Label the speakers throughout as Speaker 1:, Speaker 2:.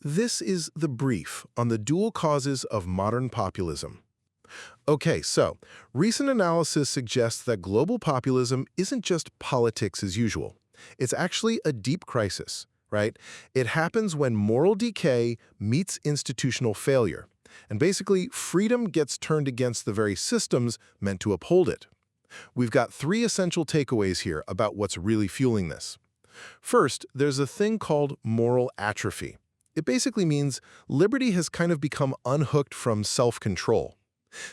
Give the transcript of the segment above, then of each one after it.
Speaker 1: This is the brief on the dual causes of modern populism. Okay, so recent analysis suggests that global populism isn't just politics as usual. It's actually a deep crisis, right? It happens when moral decay meets institutional failure. And basically, freedom gets turned against the very systems meant to uphold it. We've got three essential takeaways here about what's really fueling this. First, there's a thing called moral atrophy. It basically means liberty has kind of become unhooked from self-control.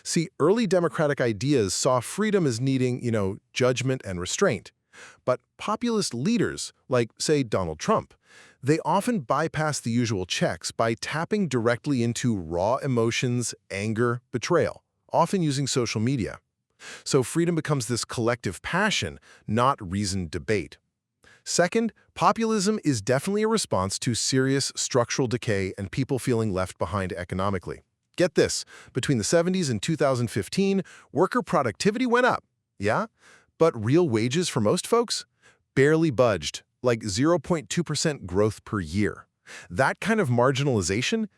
Speaker 1: See, early democratic ideas saw freedom as needing, judgment and restraint. But populist leaders, like, say, Donald Trump, they often bypass the usual checks by tapping directly into raw emotions, anger, betrayal, often using social media. So freedom becomes this collective passion, not reasoned debate. Second, populism is definitely a response to serious structural decay and people feeling left behind economically. Get this, between the 70s and 2015, worker productivity went up, yeah? But real wages for most folks barely budged, like 0.2% growth per year. That kind of marginalization,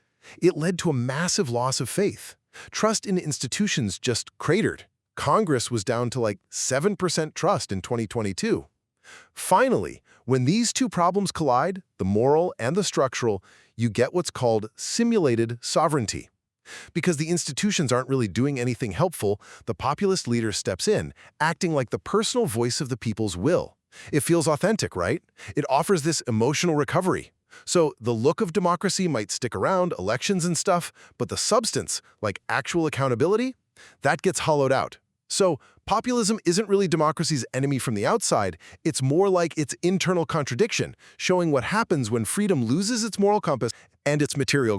Speaker 1: it led to a massive loss of faith. Trust in institutions just cratered. Congress was down to like 7% trust in 2022. Finally, when these two problems collide, the moral and the structural, you get what's called simulated sovereignty. Because the institutions aren't really doing anything helpful, the populist leader steps in, acting like the personal voice of the people's will. It feels authentic, right? It offers this emotional recovery. So the look of democracy might stick around, elections and stuff, but the substance, like actual accountability, that gets hollowed out. So populism isn't really democracy's enemy from the outside, it's more like its internal contradiction, showing what happens when freedom loses its moral compass and its material ground.